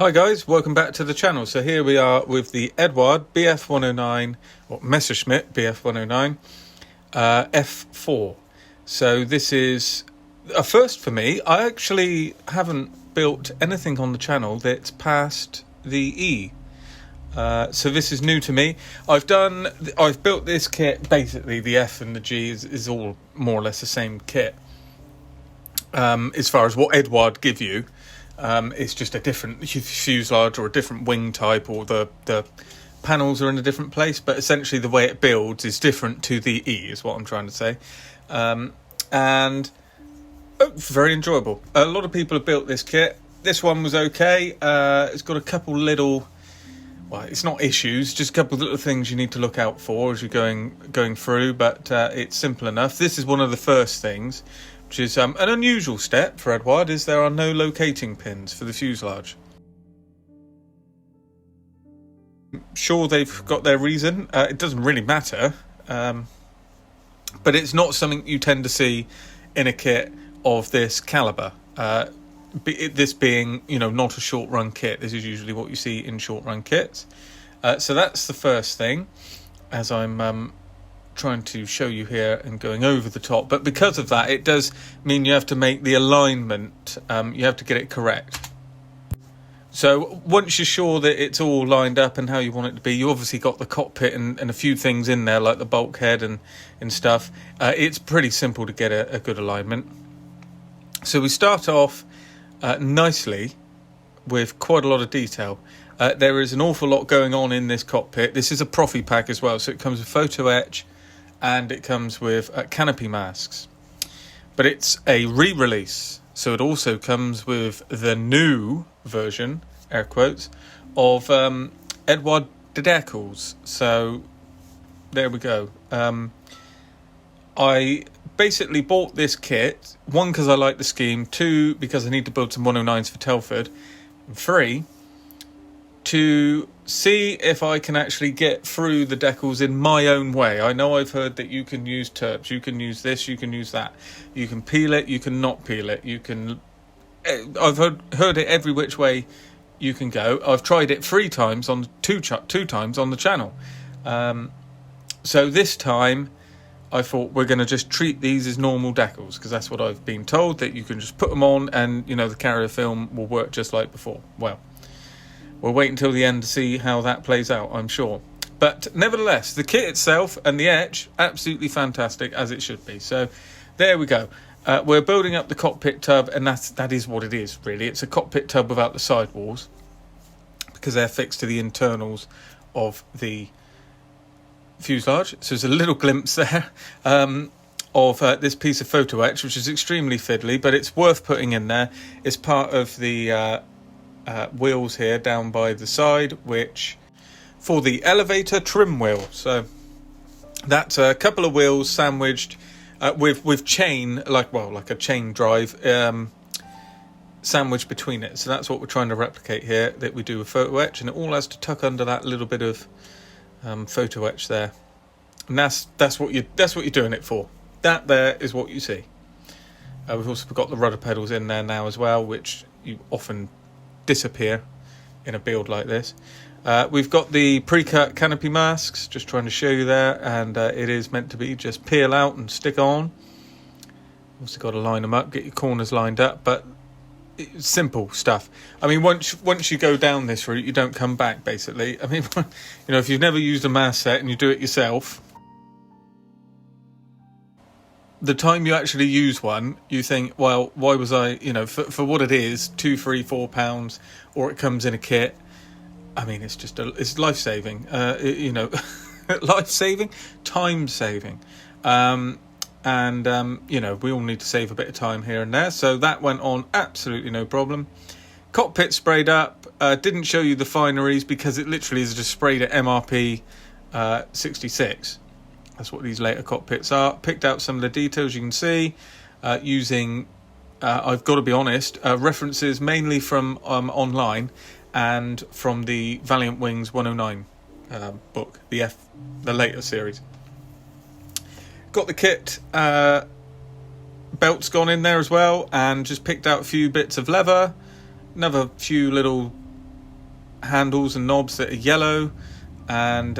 Hi guys, welcome back to the channel. So here we are with the Eduard Bf109, or Messerschmitt BF109 F4. So this is a first for me. I actually haven't built anything on the channel that's past the E. So this is new to me. I've built this kit, basically the F and the G is all more or less the same kit. As far as what Eduard give you. It's just a different fuselage or a different wing type, or the panels are in a different place, but essentially the way it builds is different to the E, is what I'm trying to say. Very enjoyable. A lot of people have built this kit. This one was okay. It's got a couple little, well, it's not issues, just a couple of little things you need to look out for as you're going through, but it's simple enough. This is one of the first things, which is an unusual step for Eduard, is there are no locating pins for the fuselage. Sure, they've got their reason. It doesn't really matter, but it's not something you tend to see in a kit of this caliber. This being, not a short-run kit. This is usually what you see in short-run kits. So that's the first thing, as I'm trying to show you here and going over the top, but because of that, it does mean you have to make the alignment, you have to get it correct. So once you're sure that it's all lined up and how you want it to be, you obviously got the cockpit and a few things in there like the bulkhead and stuff. It's pretty simple to get a good alignment. So we start off nicely with quite a lot of detail. There is an awful lot going on in this cockpit. This is a Profi pack as well, so it comes with photo etch and it comes with canopy masks, but it's a re-release, so it also comes with the new version, air quotes, of Eduard decals. So there we go. I basically bought this kit, one, because I like the scheme, two, because I need to build some 109s for Telford, and three, to see if I can actually get through the decals in my own way. I know I've heard that you can use terps, you can use this, you can use that, you can peel it, you can not peel it, you can, I've heard it every which way you can go. I've tried it 3 times on two times on the channel. So this time I thought we're going to just treat these as normal decals, because that's what I've been told, that you can just put them on and the carrier film will work just like before. Well, we'll wait until the end to see how that plays out, I'm sure. But nevertheless, the kit itself and the etch, absolutely fantastic, as it should be. So there we go. We're building up the cockpit tub, and that is what it is, really. It's a cockpit tub without the sidewalls, because they're fixed to the internals of the fuselage. So there's a little glimpse there of this piece of photo etch, which is extremely fiddly, but it's worth putting in there. It's part of the wheels here down by the side, which for the elevator trim wheel. So that's a couple of wheels sandwiched with chain, like a chain drive sandwiched between it. So that's what we're trying to replicate here, that we do a photo etch, and it all has to tuck under that little bit of photo etch there, and that's what you're doing it for. That there is what you see. We've also got the rudder pedals in there now as well, which you often disappear in a build like this. We've got the pre-cut canopy masks, just trying to show you there, and it is meant to be just peel out and stick on. Also got to line them up, get your corners lined up, but it's simple stuff. I mean, once you go down this route, you don't come back, basically. I mean, if you've never used a mast set and you do it yourself, the time you actually use one, you think, well, why was I, for what it is, £2, £3, £4, or it comes in a kit. I mean, it's just it's life-saving, life-saving, time-saving. We all need to save a bit of time here and there. So that went on absolutely no problem. Cockpit sprayed up. Didn't show you the fineries because it literally is just sprayed at MRP 66. That's what these later cockpits are. Picked out some of the details you can see using, I've got to be honest, references mainly from online and from the Valiant Wings 109 book, the later series. Got the kit belts gone in there as well, and just picked out a few bits of leather, another few little handles and knobs that are yellow, and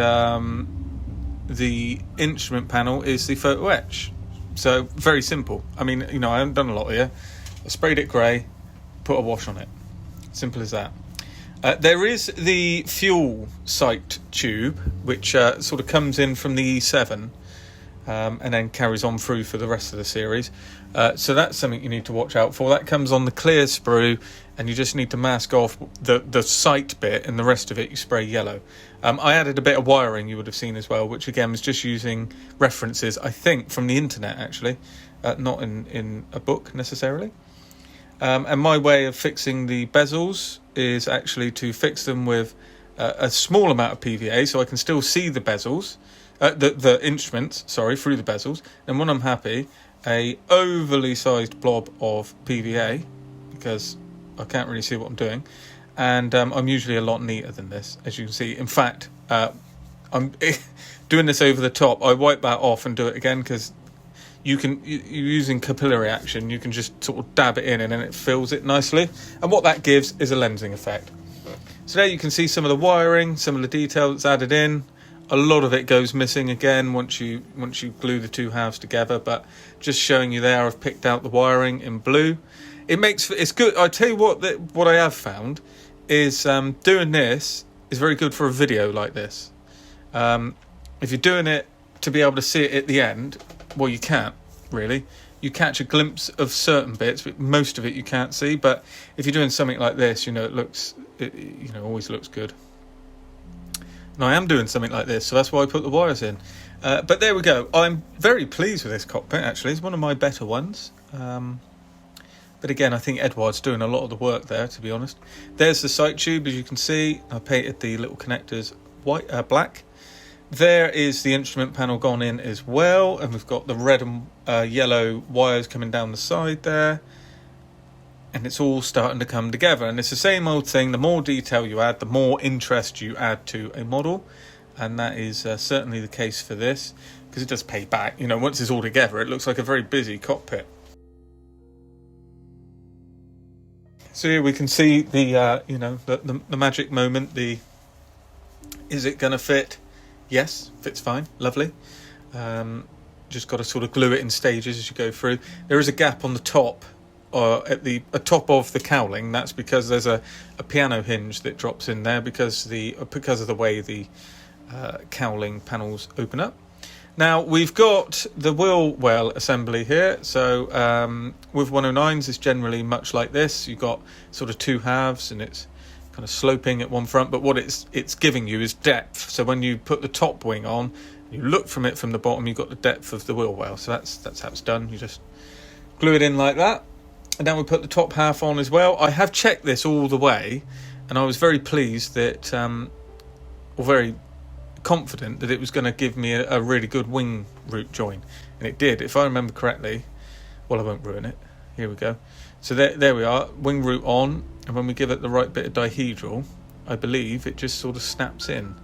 the instrument panel is the photo etch. So very simple. I mean, you know, I haven't done a lot here. I sprayed it grey, put a wash on it. Simple as that. There is the fuel sight tube, which sort of comes in from the E7 and then carries on through for the rest of the series. So that's something you need to watch out for. That comes on the clear sprue, and you just need to mask off the sight bit, and the rest of it you spray yellow. I added a bit of wiring, you would have seen as well, which again was just using references, I think, from the internet actually, not in a book necessarily. And my way of fixing the bezels is actually to fix them with a small amount of PVA, so I can still see the bezels, the instruments, through the bezels. And when I'm happy, a overly sized blob of PVA, because I can't really see what I'm doing. And I'm usually a lot neater than this, as you can see. In fact, I'm doing this over the top. I wipe that off and do it again, because you're using capillary action. You can just sort of dab it in, and then it fills it nicely. And what that gives is a lensing effect. So there you can see some of the wiring, some of the detail that's added in. A lot of it goes missing again once you glue the two halves together. But just showing you there, I've picked out the wiring in blue. It's good. I tell you what I have found is doing this is very good for a video like this. If you're doing it to be able to see it at the end, well, you can't really. You catch a glimpse of certain bits, but most of it you can't see. But if you're doing something like this, you know, it always looks good. And I am doing something like this, so that's why I put the wires in. But there we go. I'm very pleased with this cockpit, actually. It's one of my better ones. But again, I think Eduard's doing a lot of the work there, to be honest. There's the sight tube, as you can see. I painted the little connectors black. There is the instrument panel gone in as well, and we've got the red and yellow wires coming down the side there. And it's all starting to come together. And it's the same old thing. The more detail you add, the more interest you add to a model. And that is certainly the case for this, because it does pay back. You know, once it's all together, it looks like a very busy cockpit. So here we can see the magic moment. Is it going to fit? Yes, fits fine, lovely. Just got to sort of glue it in stages as you go through. There is a gap on the top, at the top of the cowling. That's because there's a piano hinge that drops in there because of the way the cowling panels open up. Now we've got the wheel well assembly here. So with 109s, it's generally much like this. You've got sort of two halves, and it's kind of sloping at one front. But what it's giving you is depth. So when you put the top wing on, you look from the bottom, you've got the depth of the wheel well. So that's how it's done. You just glue it in like that, and then we put the top half on as well. I have checked this all the way, and I was very pleased that, or very confident that it was going to give me a really good wing root join, and it did, if I remember correctly. Well, I won't ruin it. Here we go. So there we are, wing root on, and when we give it the right bit of dihedral, I believe it just sort of snaps in,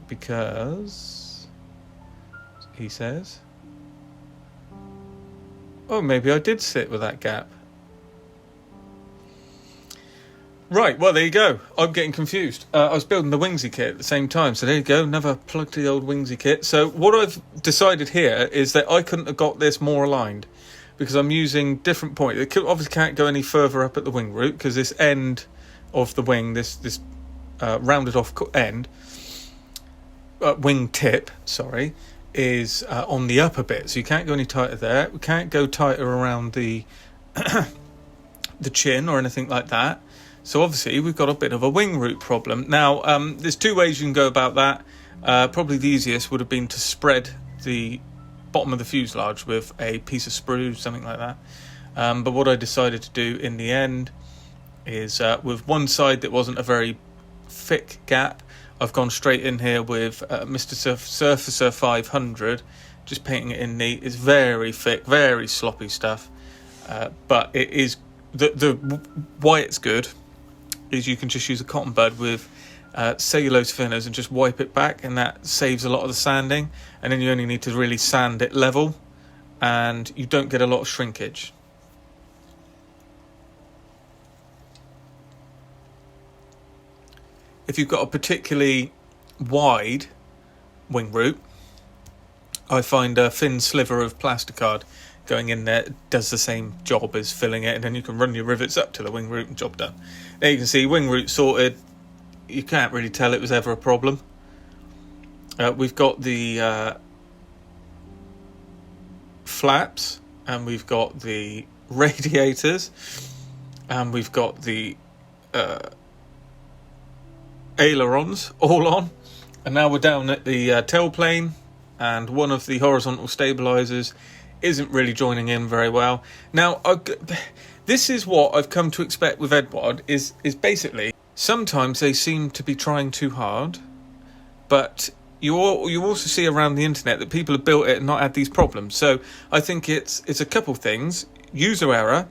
because he says, oh, maybe I did sit with that gap. Right, well, there you go. I'm getting confused. I was building the Wingsy kit at the same time, so there you go. Never plugged the old Wingsy kit. So what I've decided here is that I couldn't have got this more aligned, because I'm using different points. It obviously can't go any further up at the wing root, because this end of the wing, this rounded off end, wing tip, is on the upper bit. So you can't go any tighter there. We can't go tighter around the the chin or anything like that. So obviously we've got a bit of a wing root problem. Now, there's two ways you can go about that. Probably the easiest would have been to spread the bottom of the fuselage with a piece of sprue, something like that. But what I decided to do in the end is with one side that wasn't a very thick gap, I've gone straight in here with Mr. Surfacer 500, just painting it in neat. It's very thick, very sloppy stuff. But it is, why it's good is you can just use a cotton bud with cellulose thinners and just wipe it back, and that saves a lot of the sanding, and then you only need to really sand it level, and you don't get a lot of shrinkage. if you've got a particularly wide wing root, I find a thin sliver of plasticard going in there does the same job as filling it, and then you can run your rivets up to the wing root and job done. There you can see wing root sorted. You can't really tell it was ever a problem. We've got the flaps, and we've got the radiators, and we've got the ailerons all on, and now we're down at the tailplane, and one of the horizontal stabilizers isn't really joining in very well. Now, this is what I've come to expect with Eduard, is basically sometimes they seem to be trying too hard, but you also see around the internet that people have built it and not had these problems. So I think it's a couple things: user error,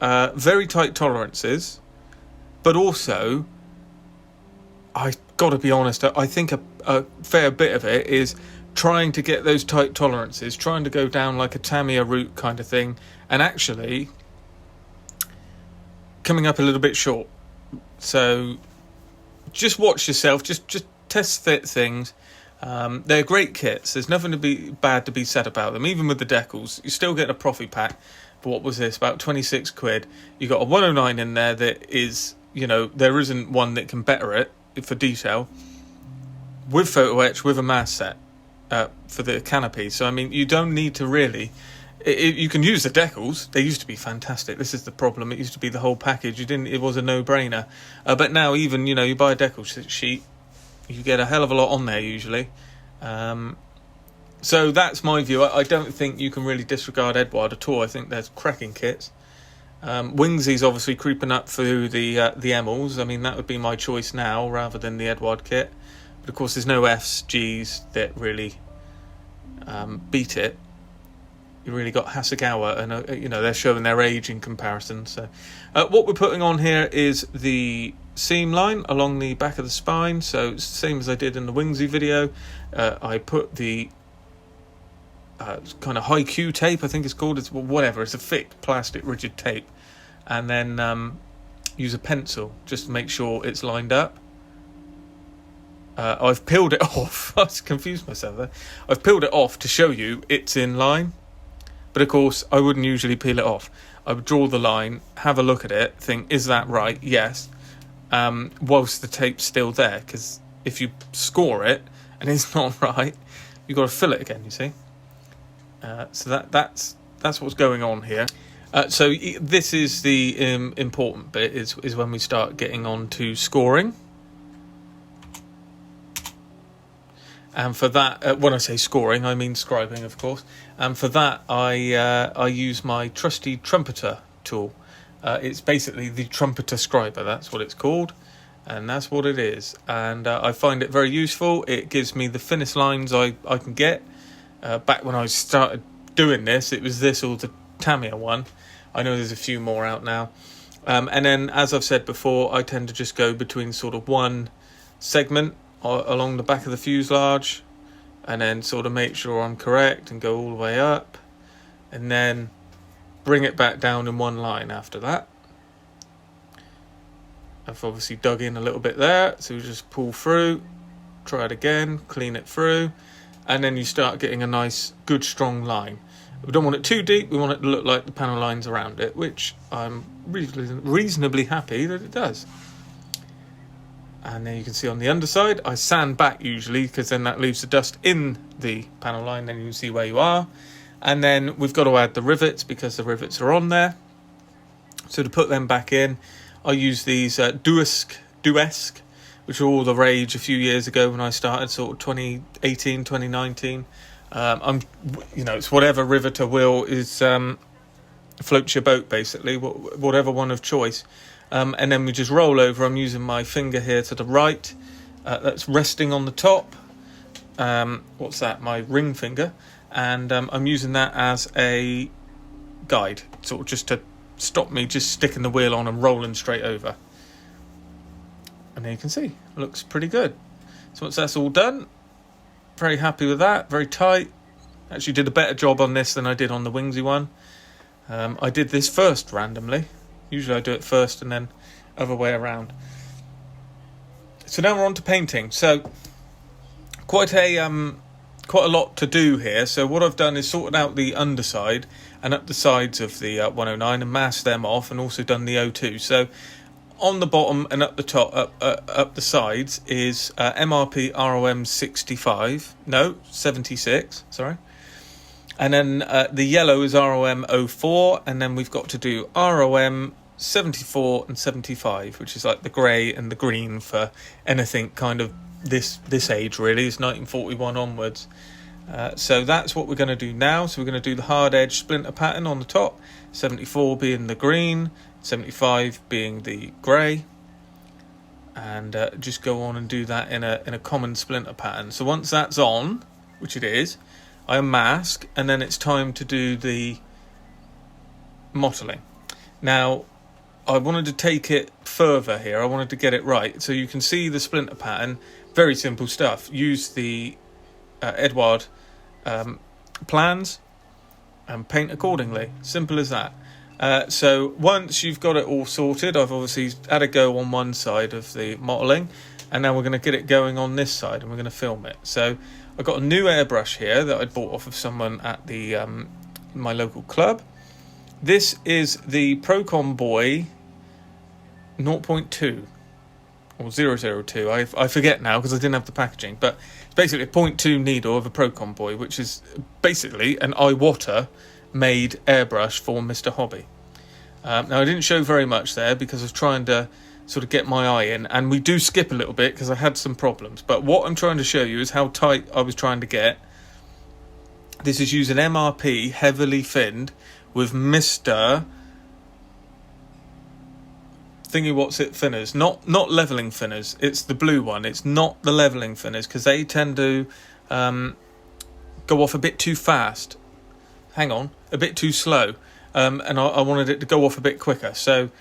very tight tolerances, but also, I've got to be honest, I think a fair bit of it is trying to get those tight tolerances, trying to go down like a Tamiya route kind of thing, and actually coming up a little bit short. So just watch yourself, just test fit things. They're great kits. There's nothing to be bad to be said about them. Even with the decals, you still get a profit pack for, what was this, about 26 quid. You got a 109 in there that is, there isn't one that can better it for detail, with photo etch, with a mask set for the canopy. So I mean, you don't need to really. You can use the decals. They used to be fantastic. This is the problem. It used to be the whole package. It was a no-brainer. But now, even you buy a decal sheet, you get a hell of a lot on there usually. So that's my view. I don't think you can really disregard Eduard at all. I think there's cracking kits. Wingsy's obviously creeping up through the Emils. I mean, that would be my choice now rather than the Eduard kit. But of course, there's no F's, G's that really beat it. You really got Hasegawa, and they're showing their age in comparison. So, what we're putting on here is the seam line along the back of the spine. So it's the same as I did in the Wingsy video. I put the kind of high Q tape, I think it's called. It's whatever. It's a thick plastic rigid tape, and then use a pencil just to make sure it's lined up. I've peeled it off. I confused myself there. I've peeled it off to show you it's in line. But of course, I wouldn't usually peel it off. I would draw the line, have a look at it, think, is that right? Yes. Whilst the tape's still there, because if you score it and it's not right, you've got to fill it again, you see. So that's what's going on here. So this is the important bit, is when we start getting on to scoring. And for that, when I say scoring, I mean scribing, of course. And for that, I use my trusty trumpeter tool. It's basically the trumpeter scriber. That's what it's called, and that's what it is. And I find it very useful. It gives me the thinnest lines I can get. Back when I started doing this, it was this or the Tamiya one. I know there's a few more out now. And then, as I've said before, I tend to just go between sort of one segment along the back of the fuselage, and then sort of make sure I'm correct and go all the way up, and then bring it back down in one line after that. I've obviously dug in a little bit there, so we just pull through, try it again, clean it through, and then you start getting a nice, good, strong line. We don't want it too deep, we want it to look like the panel lines around it, which I'm reasonably happy that it does. And then you can see on the underside, I sand back usually, because then that leaves the dust in the panel line, then you can see where you are. And then we've got to add the rivets, because the rivets are on there. So to put them back in, I use these Duesk, which were all the rage a few years ago when I started, sort of 2018, 2019. It's whatever riveter will is floats your boat, basically, whatever one of choice. And then we just roll over. I'm using my finger here to the right. That's resting on the top. What's that? My ring finger. And I'm using that as a guide, sort of just to stop me just sticking the wheel on and rolling straight over. And there you can see, it looks pretty good. So once that's all done, very happy with that, very tight. Actually did a better job on this than I did on the Wingsy one. I did this first randomly. Usually I do it first and then other way around. So now we're on to painting. So quite a lot to do here. So what I've done is sorted out the underside and up the sides of the 109 and masked them off, and also done the O2. So on the bottom and up the top, up the sides is MRP ROM 76, sorry. And then the yellow is ROM 04, and then we've got to do ROM 74 and 75, which is like the grey and the green for anything kind of this age, really. It's 1941 onwards. So that's what we're going to do now. So we're going to do the hard edge splinter pattern on the top, 74 being the green, 75 being the grey, and just go on and do that in a common splinter pattern. So once that's on, which it is, I unmask, and then it's time to do the mottling. Now, I wanted to take it further here. I wanted to get it right. So you can see the splinter pattern, very simple stuff. Use the Eduard plans and paint accordingly. Simple as that. So once you've got it all sorted, I've obviously had a go on one side of the modelling, and now we're going to get it going on this side, and we're going to film it. So I've got a new airbrush here that I bought off of someone at the my local club. This is the Procon Boy 0.2 or 002. I forget now because I didn't have the packaging, but it's basically a 0.2 needle of a Procon Boy, which is basically an Iwata made airbrush for Mr. Hobby. Now I didn't show very much there because I was trying to sort of get my eye in, and we do skip a little bit because I had some problems, but what I'm trying to show you is how tight I was trying to get. This is using MRP heavily thinned with Mr. thinners, not leveling thinners. It's the blue one. It's not the leveling thinners because they tend to go off a bit too fast. Hang on, a bit too slow, and I wanted it to go off a bit quicker. So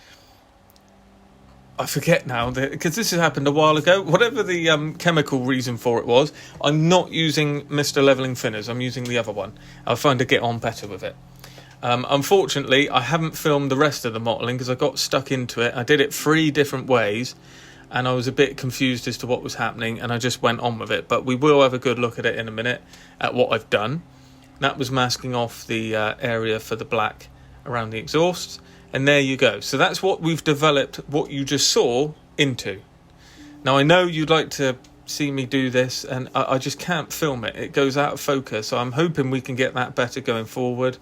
I forget now, because this has happened a while ago. Whatever the chemical reason for it was, I'm not using Mr. Leveling Thinners. I'm using the other one. I find to get on better with it. Unfortunately, I haven't filmed the rest of the modelling because I got stuck into it. I did it 3 different ways, and I was a bit confused as to what was happening, and I just went on with it. But we will have a good look at it in a minute, at what I've done. That was masking off the area for the black around the exhausts. And there you go. So that's what we've developed, what you just saw, into. Now, I know you'd like to see me do this, and I just can't film it. It goes out of focus. So I'm hoping we can get that better going forward,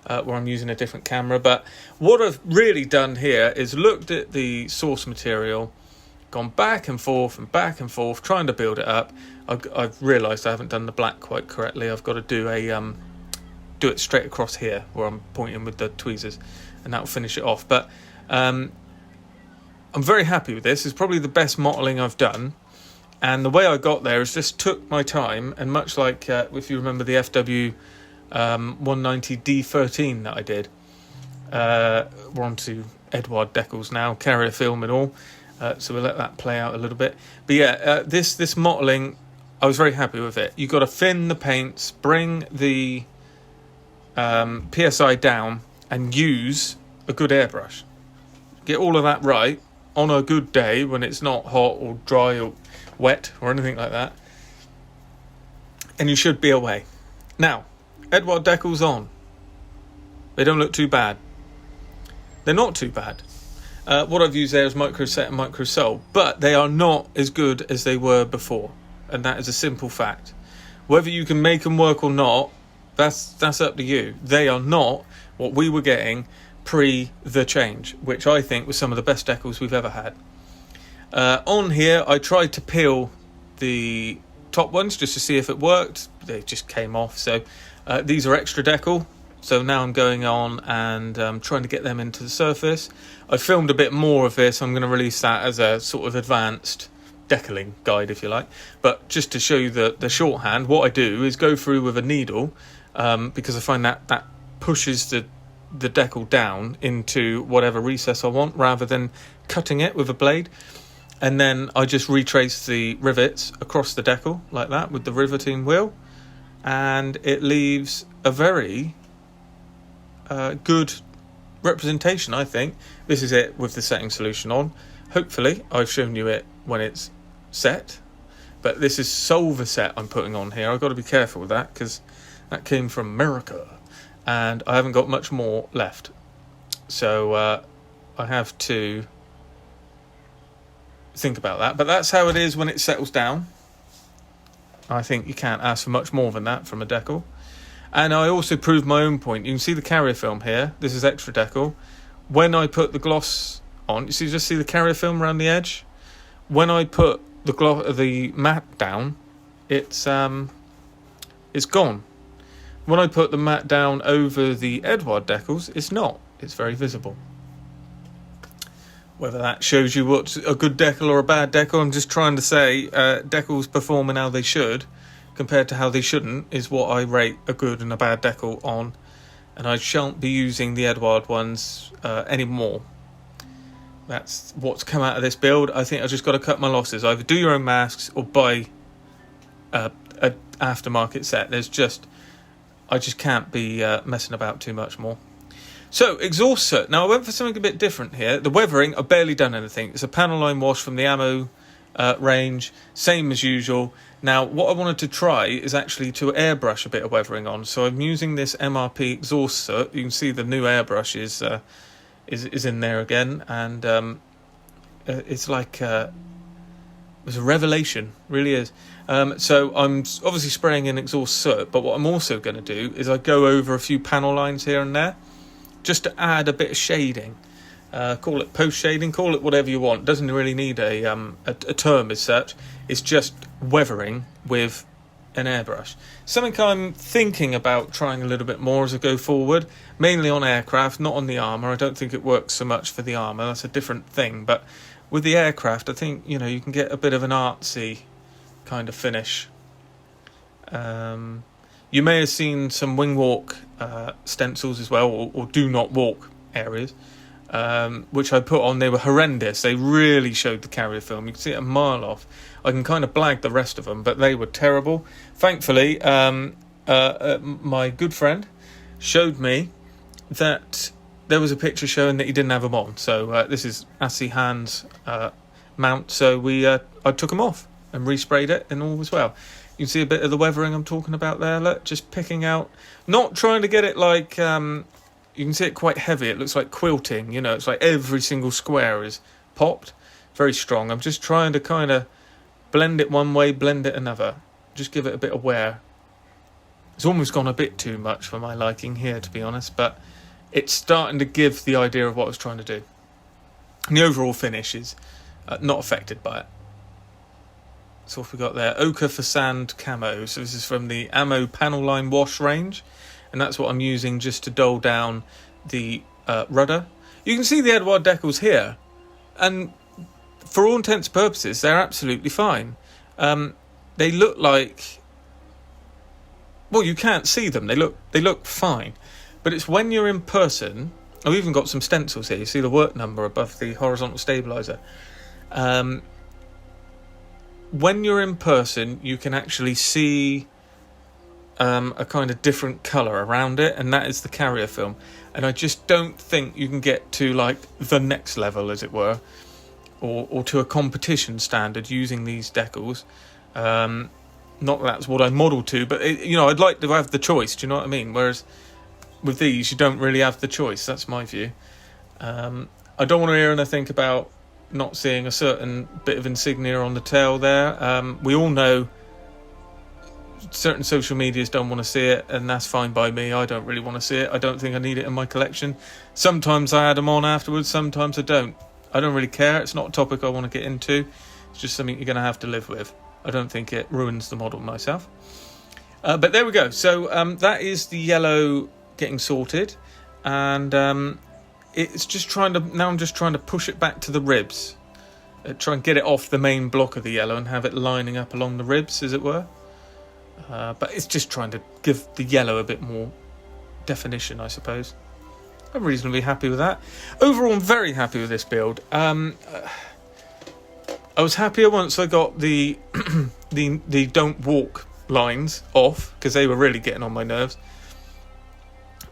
where I'm using a different camera. But what I've really done here is looked at the source material, gone back and forth, trying to build it up. I've realised I haven't done the black quite correctly. I've got to do it straight across here, where I'm pointing with the tweezers, and that'll finish it off. But I'm very happy with this. It's probably the best modelling I've done, and the way I got there is just took my time, and much like if you remember the FW 190 D13 that I did, we're on to Eduard decals now, carrier film and all, so we'll let that play out a little bit. But yeah, this modelling, I was very happy with it. You've got to thin the paints, bring the PSI down, and use a good airbrush. Get all of that right on a good day when it's not hot or dry or wet or anything like that, and you should be away. Now, Eduard decals on. They don't look too bad. They're not too bad. What I've used there is Micro Set and Micro Sol, but they are not as good as they were before, and that is a simple fact. Whether you can make them work or not, that's up to you. They are not what we were getting pre the change, which I think was some of the best decals we've ever had. On here, I tried to peel the top ones just to see if it worked. They just came off. So these are extra decal. So now I'm going on and trying to get them into the surface. I filmed a bit more of this. I'm going to release that as a sort of advanced decaling guide, if you like. But just to show you the shorthand, what I do is go through with a needle, because I find that pushes the decal down into whatever recess I want, rather than cutting it with a blade. And then I just retrace the rivets across the decal like that with the riveting wheel, and it leaves a very good representation, I think. This is it with the setting solution on. Hopefully I've shown you it when it's set, but this is Solver set I'm putting on here. I've got to be careful with that because that came from America, and I haven't got much more left. So I have to think about that. But that's how it is when it settles down. I think you can't ask for much more than that from a decal. And I also proved my own point. You can see the carrier film here. This is extra decal. When I put the gloss on, you just see the carrier film around the edge. When I put the matte down, it's gone. When I put the matte down over the Eduard decals, it's not. It's very visible. Whether that shows you what's a good decal or a bad decal, I'm just trying to say decals performing how they should compared to how they shouldn't is what I rate a good and a bad decal on. And I shan't be using the Eduard ones anymore. That's what's come out of this build. I think I've just got to cut my losses. Either do your own masks or buy a aftermarket set. I just can't be messing about too much more. So, exhaust soot. Now, I went for something a bit different here. The weathering, I've barely done anything. It's a panel line wash from the ammo range, same as usual. Now, what I wanted to try is actually to airbrush a bit of weathering on. So I'm using this MRP exhaust soot. You can see the new airbrush is in there again, and it's like it's a revelation, really is. So I'm obviously spraying in exhaust soot, but what I'm also going to do is I go over a few panel lines here and there, just to add a bit of shading. Call it post shading, call it whatever you want. Doesn't really need a term as such. It's just weathering with an airbrush. Something I'm thinking about trying a little bit more as I go forward, mainly on aircraft, not on the armour. I don't think it works so much for the armour. That's a different thing. But with the aircraft, I think you can get a bit of an artsy kind of finish. You may have seen some wing walk stencils as well, or do not walk areas, which I put on. They were horrendous. They really showed the carrier film. You can see it a mile off. I can kind of blag the rest of them, but they were terrible. Thankfully, my good friend showed me that there was a picture showing that he didn't have them on. So this is Assi Hans mount. So I took them off and resprayed it, and all was well. You can see a bit of the weathering I'm talking about there. Look, just picking out, not trying to get it like, you can see it quite heavy. It looks like quilting, it's like every single square is popped. Very strong. I'm just trying to kind of blend it one way, blend it another. Just give it a bit of wear. It's almost gone a bit too much for my liking here, to be honest, but it's starting to give the idea of what I was trying to do. And the overall finish is not affected by it. So what we got there, Ochre for Sand Camo. So this is from the Ammo Panel Line Wash range, and that's what I'm using just to dull down the rudder. You can see the Eduard decals here, and for all intents and purposes, they're absolutely fine. They look like, well, you can't see them. They look fine, but it's when you're in person. I've even got some stencils here. You see the work number above the horizontal stabilizer. When you're in person, you can actually see a kind of different colour around it, and that is the carrier film. And I just don't think you can get to like the next level, as it were, or to a competition standard using these decals. Not that that's what I model to, but I'd like to have the choice. Do you know what I mean? Whereas with these, you don't really have the choice. That's my view. I don't want to hear anything about not seeing a certain bit of insignia on the tail there. We all know certain social medias don't want to see it, and that's fine by me. I don't really want to see it. I don't think I need it in my collection. Sometimes I add them on afterwards, sometimes I don't. I don't really care. It's not a topic I want to get into. It's just something you're going to have to live with. I don't think it ruins the model myself. But there we go. So that is the yellow getting sorted, and it's just I'm just trying to push it back to the ribs, try and get it off the main block of the yellow and have it lining up along the ribs, as it were. But it's just trying to give the yellow a bit more definition, I suppose. I'm reasonably happy with that. Overall, I'm very happy with this build. I was happier once I got the the don't walk lines off, because they were really getting on my nerves.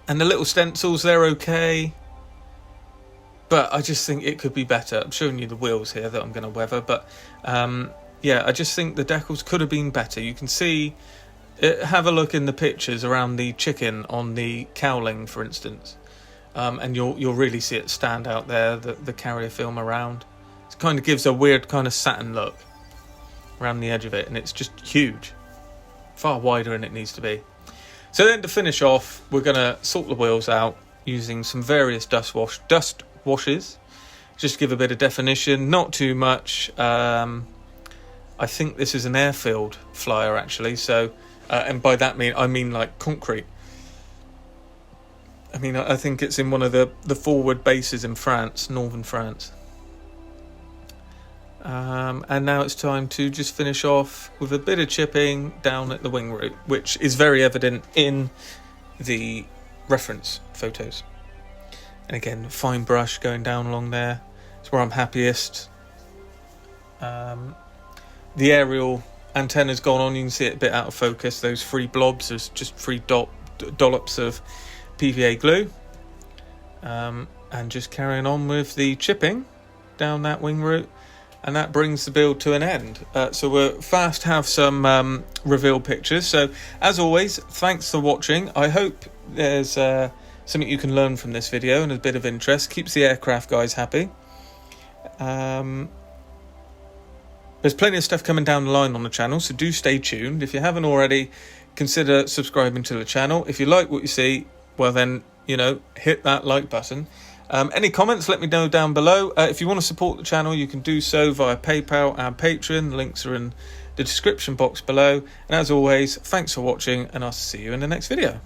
And the little stencils, they're okay, but I just think it could be better. I'm showing you the wheels here that I'm going to weather, but yeah, I just think the decals could have been better. You can see, have a look in the pictures around the chicken on the cowling, for instance, and you'll really see it stand out there, the carrier film around. It kind of gives a weird kind of satin look around the edge of it, and it's just huge, far wider than it needs to be. So then to finish off, we're going to sort the wheels out using some various dust washes, just to give a bit of definition, not too much. I think this is an airfield flyer actually, so and by that I mean like concrete. I mean, I think it's in one of the forward bases in France, northern France. And now it's time to just finish off with a bit of chipping down at the wing root, which is very evident in the reference photos. And again, fine brush going down along there. It's where I'm happiest. The aerial antenna's gone on. You can see it a bit out of focus. Those 3 blobs, there's just 3 dollops of PVA glue. And just carrying on with the chipping down that wing root. And that brings the build to an end. So we'll fast have some reveal pictures. So as always, thanks for watching. I hope there's something you can learn from this video and a bit of interest. Keeps the aircraft guys happy. There's plenty of stuff coming down the line on the channel, so do stay tuned. If you haven't already, consider subscribing to the channel. If you like what you see, well then, hit that like button. Any comments, let me know down below. If you want to support the channel, you can do so via PayPal and Patreon. The links are in the description box below. And as always, thanks for watching, and I'll see you in the next video.